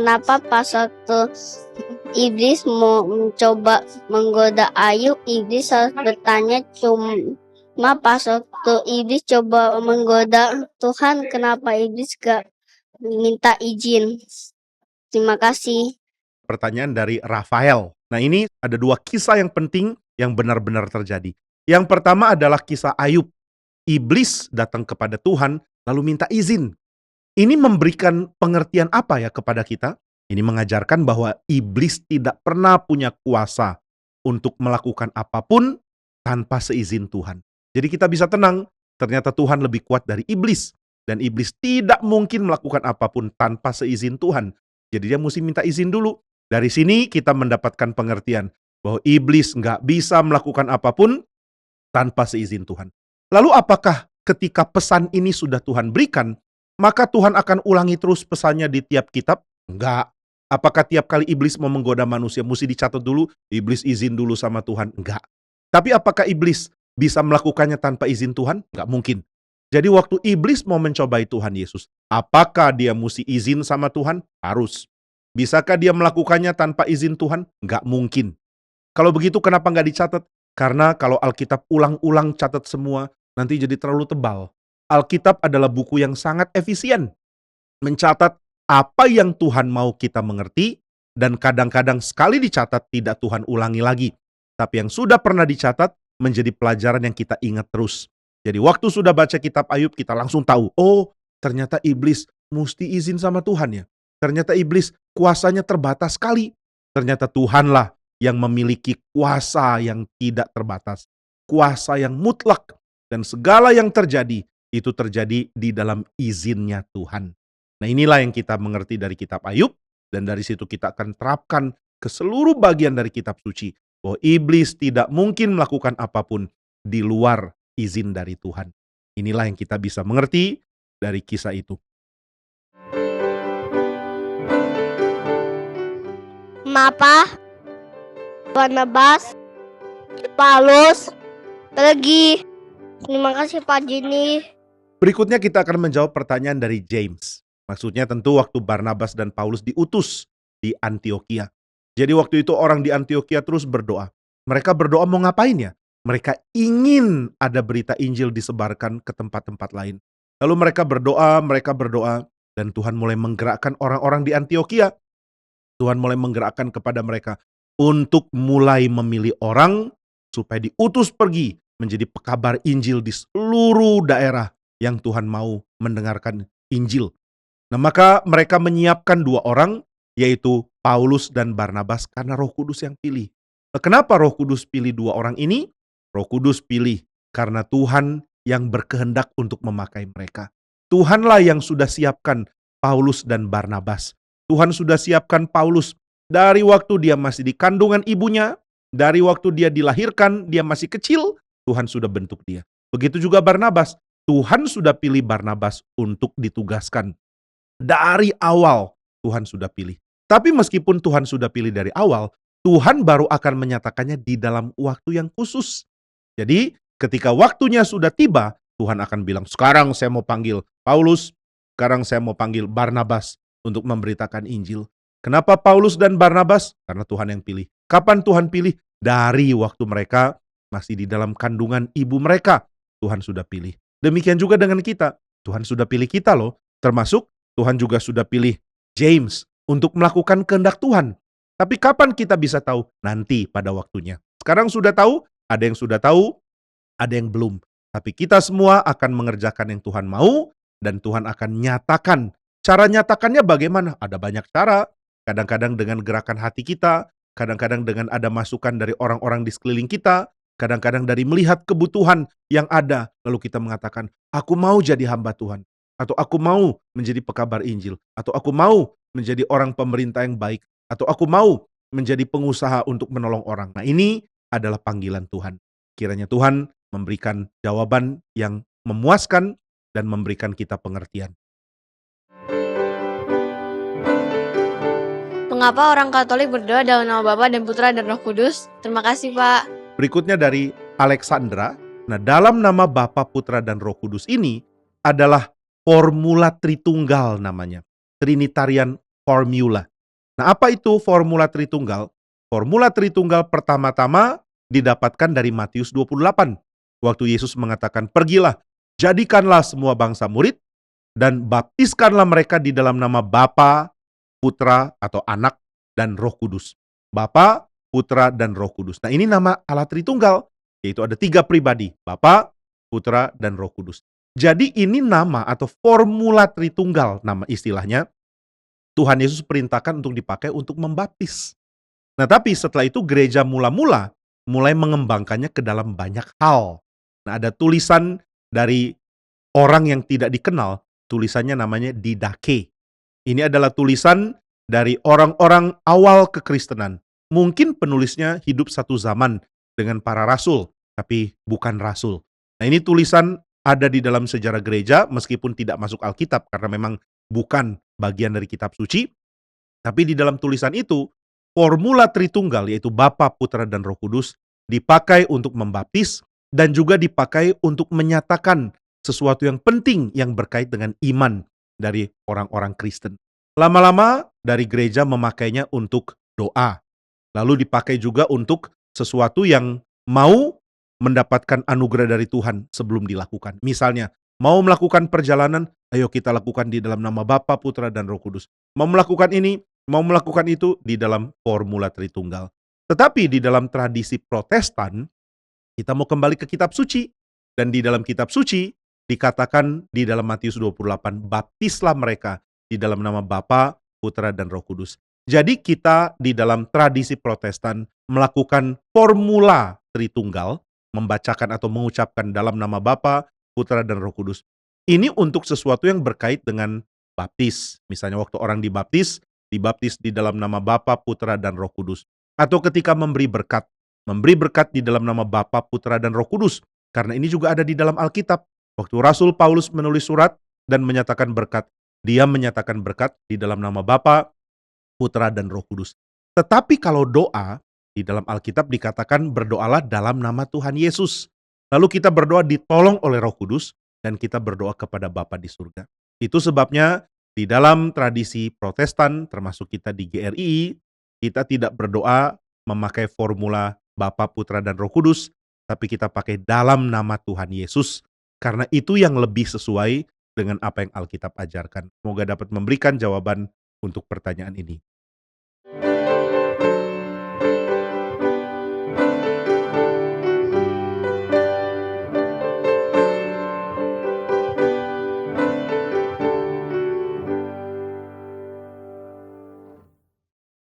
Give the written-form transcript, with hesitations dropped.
kenapa pas waktu iblis mau mencoba menggoda Ayub, iblis harus bertanya cuma pas waktu iblis coba menggoda Tuhan, kenapa iblis gak minta izin? Terima kasih. Pertanyaan dari Rafael. Nah, ini ada dua kisah yang penting yang benar-benar terjadi. Yang pertama adalah kisah Ayub. Iblis datang kepada Tuhan lalu minta izin. Ini memberikan pengertian apa ya kepada kita? Ini mengajarkan bahwa iblis tidak pernah punya kuasa untuk melakukan apapun tanpa seizin Tuhan. Jadi kita bisa tenang, ternyata Tuhan lebih kuat dari iblis. Dan iblis tidak mungkin melakukan apapun tanpa seizin Tuhan. Jadi dia mesti minta izin dulu. Dari sini kita mendapatkan pengertian bahwa iblis nggak bisa melakukan apapun tanpa seizin Tuhan. Lalu apakah ketika pesan ini sudah Tuhan berikan, maka Tuhan akan ulangi terus pesannya di tiap kitab? Enggak. Apakah tiap kali iblis mau menggoda manusia mesti dicatat dulu, iblis izin dulu sama Tuhan? Enggak. Tapi apakah iblis bisa melakukannya tanpa izin Tuhan? Enggak mungkin. Jadi waktu iblis mau mencobai Tuhan Yesus, apakah dia mesti izin sama Tuhan? Harus. Bisakah dia melakukannya tanpa izin Tuhan? Enggak mungkin. Kalau begitu kenapa enggak dicatat? Karena kalau Alkitab ulang-ulang catat semua, nanti jadi terlalu tebal. Alkitab adalah buku yang sangat efisien, mencatat apa yang Tuhan mau kita mengerti, dan kadang-kadang sekali dicatat tidak Tuhan ulangi lagi. Tapi yang sudah pernah dicatat menjadi pelajaran yang kita ingat terus. Jadi waktu sudah baca kitab Ayub kita langsung tahu, oh ternyata iblis mesti izin sama Tuhan ya. Ternyata iblis kuasanya terbatas sekali. Ternyata Tuhanlah yang memiliki kuasa yang tidak terbatas. Kuasa yang mutlak. Dan segala yang terjadi, itu terjadi di dalam izinnya Tuhan. Nah inilah yang kita mengerti dari kitab Ayub, dan dari situ kita akan terapkan ke seluruh bagian dari kitab suci, bahwa iblis tidak mungkin melakukan apapun di luar izin dari Tuhan. Inilah yang kita bisa mengerti dari kisah itu. Kenapa Barnabas, Paulus pergi? Terima kasih Pak Jini. Berikutnya kita akan menjawab pertanyaan dari James. Maksudnya tentu waktu Barnabas dan Paulus diutus di Antiokhia. Jadi waktu itu orang di Antiokhia terus berdoa. Mereka berdoa mau ngapain ya? Mereka ingin ada berita Injil disebarkan ke tempat-tempat lain. Lalu mereka berdoa, dan Tuhan mulai menggerakkan orang-orang di Antiokhia. Tuhan mulai menggerakkan kepada mereka untuk mulai memilih orang supaya diutus pergi menjadi pekabar Injil di seluruh daerah yang Tuhan mau mendengarkan Injil. Nah maka mereka menyiapkan 2 orang, yaitu Paulus dan Barnabas karena Roh Kudus yang pilih. Nah, kenapa Roh Kudus pilih 2 orang ini? Roh Kudus pilih karena Tuhan yang berkehendak untuk memakai mereka. Tuhanlah yang sudah siapkan Paulus dan Barnabas. Tuhan sudah siapkan Paulus dari waktu dia masih di kandungan ibunya, dari waktu dia dilahirkan, dia masih kecil, Tuhan sudah bentuk dia. Begitu juga Barnabas. Tuhan sudah pilih Barnabas untuk ditugaskan. Dari awal Tuhan sudah pilih. Tapi meskipun Tuhan sudah pilih dari awal, Tuhan baru akan menyatakannya di dalam waktu yang khusus. Jadi ketika waktunya sudah tiba, Tuhan akan bilang, sekarang saya mau panggil Paulus, sekarang saya mau panggil Barnabas untuk memberitakan Injil. Kenapa Paulus dan Barnabas? Karena Tuhan yang pilih. Kapan Tuhan pilih? Dari waktu mereka masih di dalam kandungan ibu mereka. Tuhan sudah pilih. Demikian juga dengan kita. Tuhan sudah pilih kita loh. Termasuk Tuhan juga sudah pilih James untuk melakukan kehendak Tuhan. Tapi kapan kita bisa tahu? Nanti pada waktunya. Sekarang sudah tahu, ada yang sudah tahu, ada yang belum. Tapi kita semua akan mengerjakan yang Tuhan mau, dan Tuhan akan nyatakan. Cara nyatakannya bagaimana? Ada banyak cara. Kadang-kadang dengan gerakan hati kita, kadang-kadang dengan ada masukan dari orang-orang di sekeliling kita, kadang-kadang dari melihat kebutuhan yang ada, lalu kita mengatakan, aku mau jadi hamba Tuhan, atau aku mau menjadi pekabar Injil, atau aku mau menjadi orang pemerintah yang baik, atau aku mau menjadi pengusaha untuk menolong orang. Nah ini adalah panggilan Tuhan. Kiranya Tuhan memberikan jawaban yang memuaskan dan memberikan kita pengertian. Mengapa orang Katolik berdoa dalam nama Bapa dan Putra dan Roh Kudus? Terima kasih, Pak. Berikutnya dari Alexandra. Nah, dalam nama Bapa, Putra, dan Roh Kudus ini adalah formula Tritunggal namanya. Trinitarian Formula. Nah, apa itu formula Tritunggal? Formula Tritunggal pertama-tama didapatkan dari Matius 28. Waktu Yesus mengatakan, "Pergilah, jadikanlah semua bangsa murid dan baptiskanlah mereka di dalam nama Bapa, Putra atau Anak dan Roh Kudus." Bapa, Putra dan Roh Kudus. Nah, ini nama Allah Tritunggal, yaitu ada 3 pribadi, Bapa, Putra dan Roh Kudus. Jadi ini nama atau formula Tritunggal, nama istilahnya Tuhan Yesus perintahkan untuk dipakai untuk membaptis. Nah, tapi setelah itu gereja mula-mula mulai mengembangkannya ke dalam banyak hal. Nah, ada tulisan dari orang yang tidak dikenal, tulisannya namanya Didache. Ini adalah tulisan dari orang-orang awal kekristenan. Mungkin penulisnya hidup satu zaman dengan para rasul, tapi bukan rasul. Nah, ini tulisan ada di dalam sejarah gereja meskipun tidak masuk Alkitab karena memang bukan bagian dari kitab suci. Tapi di dalam tulisan itu, formula Tritunggal yaitu Bapa, Putra, dan Roh Kudus dipakai untuk membaptis dan juga dipakai untuk menyatakan sesuatu yang penting yang berkait dengan iman dari orang-orang Kristen. Lama-lama dari gereja memakainya untuk doa. Lalu dipakai juga untuk sesuatu yang mau mendapatkan anugerah dari Tuhan sebelum dilakukan. Misalnya, mau melakukan perjalanan, ayo kita lakukan di dalam nama Bapa, Putra, dan Roh Kudus. Mau melakukan ini, mau melakukan itu di dalam formula Tritunggal. Tetapi di dalam tradisi Protestan, kita mau kembali ke kitab suci. Dan di dalam kitab suci, dikatakan di dalam Matius 28, baptislah mereka di dalam nama Bapa, Putra, dan Roh Kudus. Jadi kita di dalam tradisi Protestan melakukan formula Tritunggal, membacakan atau mengucapkan dalam nama Bapa, Putra, dan Roh Kudus. Ini untuk sesuatu yang berkait dengan baptis. Misalnya waktu orang dibaptis di dalam nama Bapa, Putra, dan Roh Kudus. Atau ketika memberi berkat di dalam nama Bapa, Putra, dan Roh Kudus. Karena ini juga ada di dalam Alkitab. Waktu Rasul Paulus menulis surat dan menyatakan berkat, dia menyatakan berkat di dalam nama Bapa, Putra, dan Roh Kudus. Tetapi kalau doa, di dalam Alkitab dikatakan berdoalah dalam nama Tuhan Yesus. Lalu kita berdoa ditolong oleh Roh Kudus dan kita berdoa kepada Bapa di surga. Itu sebabnya di dalam tradisi Protestan, termasuk kita di GRI, kita tidak berdoa memakai formula Bapa, Putra, dan Roh Kudus, tapi kita pakai dalam nama Tuhan Yesus. Karena itu yang lebih sesuai dengan apa yang Alkitab ajarkan. Semoga dapat memberikan jawaban untuk pertanyaan ini.